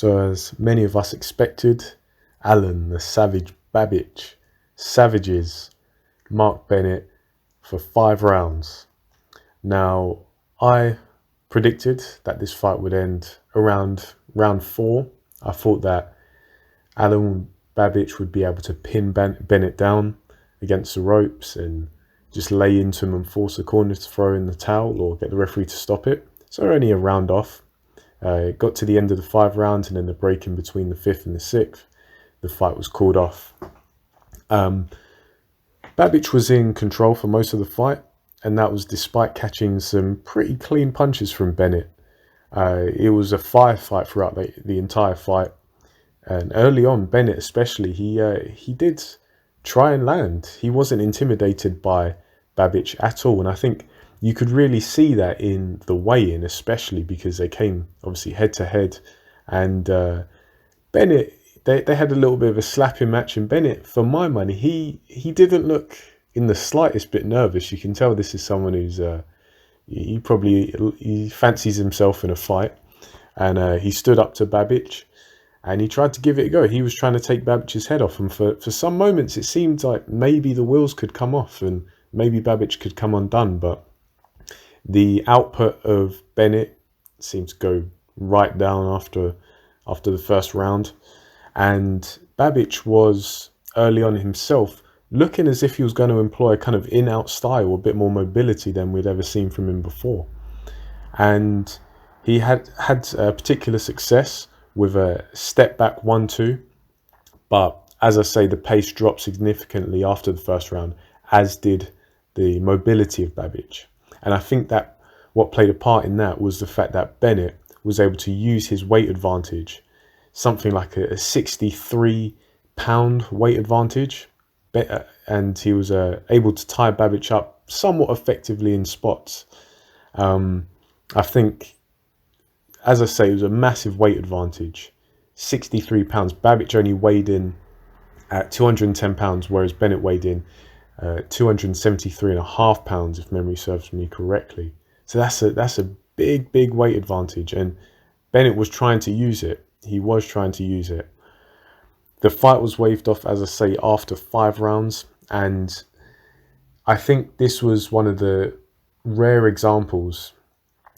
So as many of us expected, Alen the Savage Babić savages Mark Bennett for 5 rounds. Now, I predicted that this fight would end around round 4. I thought that Alen Babić would be able to pin Bennett down against the ropes and just lay into him and force the corner to throw in the towel or get the referee to stop it. So only a round off. It got to the end of the 5 rounds, and then the break in between the 5th and the 6th, the fight was called off. Babić was in control for most of the fight, and that was despite catching some pretty clean punches from Bennett. It was a firefight throughout the entire fight, and early on, Bennett especially, he did try and land. He wasn't intimidated by Babić at all, and I think you could really see that in the weigh-in, especially because they came obviously head to head, and Bennett, they had a little bit of a slapping match, and Bennett, for my money, he didn't look in the slightest bit nervous. You can tell this is someone who's he fancies himself in a fight, and he stood up to Babić and he tried to give it a go. He was trying to take Babic's head off, and for some moments it seemed like maybe the wheels could come off and maybe Babić could come undone, but the output of Bennett seemed to go right down after the first round, and Babić was early on himself looking as if he was going to employ a kind of in-out style, a bit more mobility than we'd ever seen from him before. And he had particular success with a step back 1-2, but as I say, the pace dropped significantly after the first round, as did the mobility of Babić. And I think that what played a part in that was the fact that Bennett was able to use his weight advantage, something like a 63-pound weight advantage, and he was able to tie Babić up somewhat effectively in spots. I think, as I say, it was a massive weight advantage. 63 pounds. Babić only weighed in at 210 pounds, whereas Bennett weighed in 273.5 pounds, if memory serves me correctly. So that's a big weight advantage, and Bennett was trying to use it. He was trying to use it. The fight was waved off, as I say, after 5 rounds, and I think this was one of the rare examples,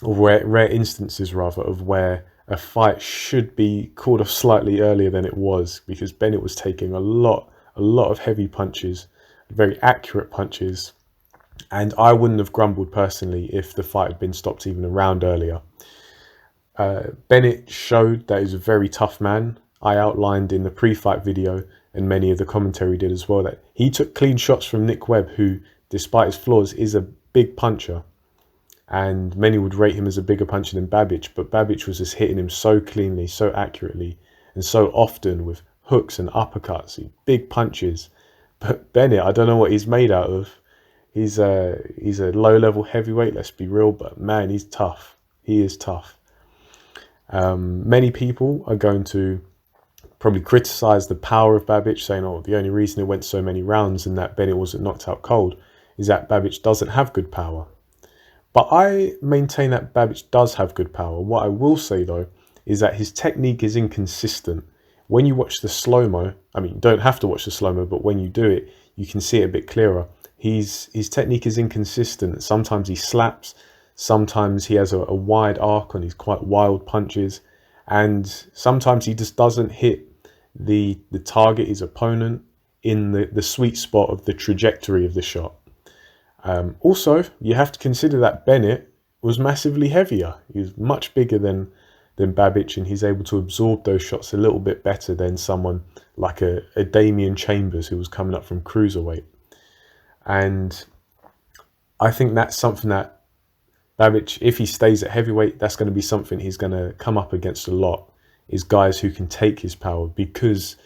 or rare instances rather, of where a fight should be called off slightly earlier than it was, because Bennett was taking a lot of heavy punches, very accurate punches, and I wouldn't have grumbled personally if the fight had been stopped even a round earlier. Bennett showed that he's a very tough man. I outlined in the pre-fight video, and many of the commentary did as well, that he took clean shots from Nick Webb, who, despite his flaws, is a big puncher. And many would rate him as a bigger puncher than Babić, but Babić was just hitting him so cleanly, so accurately, and so often with hooks and uppercuts, big punches. But Bennett, I don't know what he's made out of. He's a low-level heavyweight, let's be real, but man, he's tough. He is tough. Many people are going to probably criticize the power of Babić, saying, oh, the only reason it went so many rounds and that Bennett wasn't knocked out cold is that Babić doesn't have good power. But I maintain that Babić does have good power. What I will say, though, is that his technique is inconsistent. When you watch the slow-mo, I mean, you don't have to watch the slow-mo, but when you do it, you can see it a bit clearer. His technique is inconsistent. Sometimes he slaps, sometimes he has a wide arc on his quite wild punches, and sometimes he just doesn't hit the target, his opponent, in the sweet spot of the trajectory of the shot. Also, you have to consider that Bennett was massively heavier. He was much bigger than Babić, and he's able to absorb those shots a little bit better than someone like a Damian Chambers, who was coming up from cruiserweight. And I think that's something that Babić, if he stays at heavyweight, that's going to be something he's going to come up against a lot, is guys who can take his power, because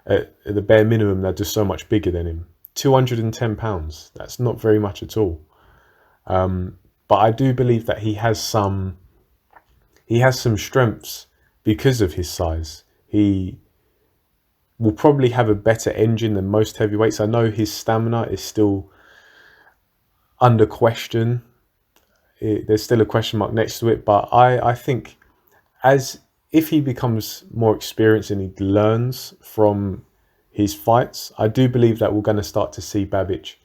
at the bare minimum, they're just so much bigger than him. 210 pounds, that's not very much at all. But I do believe that he has some strengths because of his size. He will probably have a better engine than most heavyweights. I know his stamina is still under question. There's still a question mark next to it, but I think as if he becomes more experienced and he learns from his fights, I do believe that we're going to start to see Babić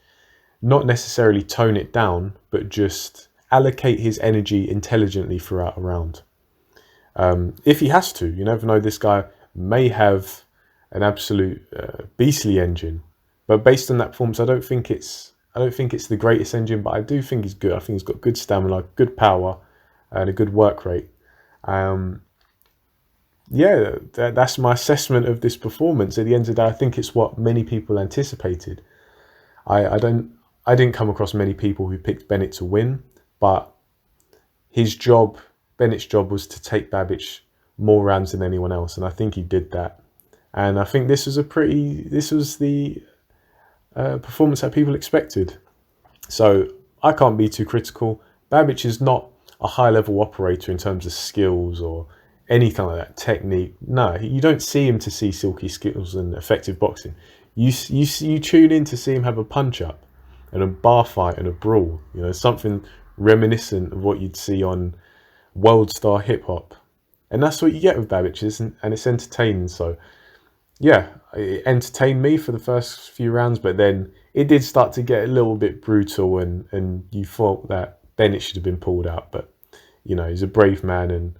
not necessarily tone it down, but just allocate his energy intelligently throughout a round. If he has to, you never know, this guy may have an absolute beastly engine, but based on that performance, I don't think it's the greatest engine, but I do think he's good. I think he's got good stamina, good power, and a good work rate. Yeah, that's my assessment of this performance. At the end of the day, I think it's what many people anticipated. I didn't come across many people who picked Bennett to win, but Bennett's job was to take Babić more rounds than anyone else, and I think he did that. And I think this was the performance that people expected. So I can't be too critical. Babić is not a high-level operator in terms of skills or any kind of that technique. No, you don't see him to see silky skills and effective boxing. You tune in to see him have a punch-up and a bar fight and a brawl. You know, something reminiscent of what you'd see on World Star Hip Hop. And that's what you get with Babić, and it's entertaining. So yeah, it entertained me for the first few rounds, but then it did start to get a little bit brutal, and you thought that Bennett should have been pulled out. But, you know, he's a brave man, and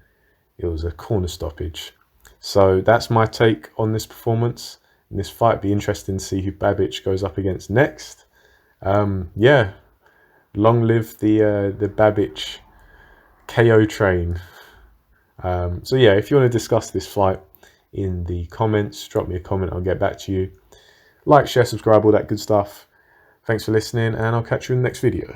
it was a corner stoppage. So that's my take on this performance. In this fight, be interesting to see who Babić goes up against next. Yeah, long live the Babić KO train. So yeah, if you want to discuss this fight in the comments, drop me a comment, I'll get back to you. Like, share, subscribe, all that good stuff. Thanks for listening, and I'll catch you in the next video.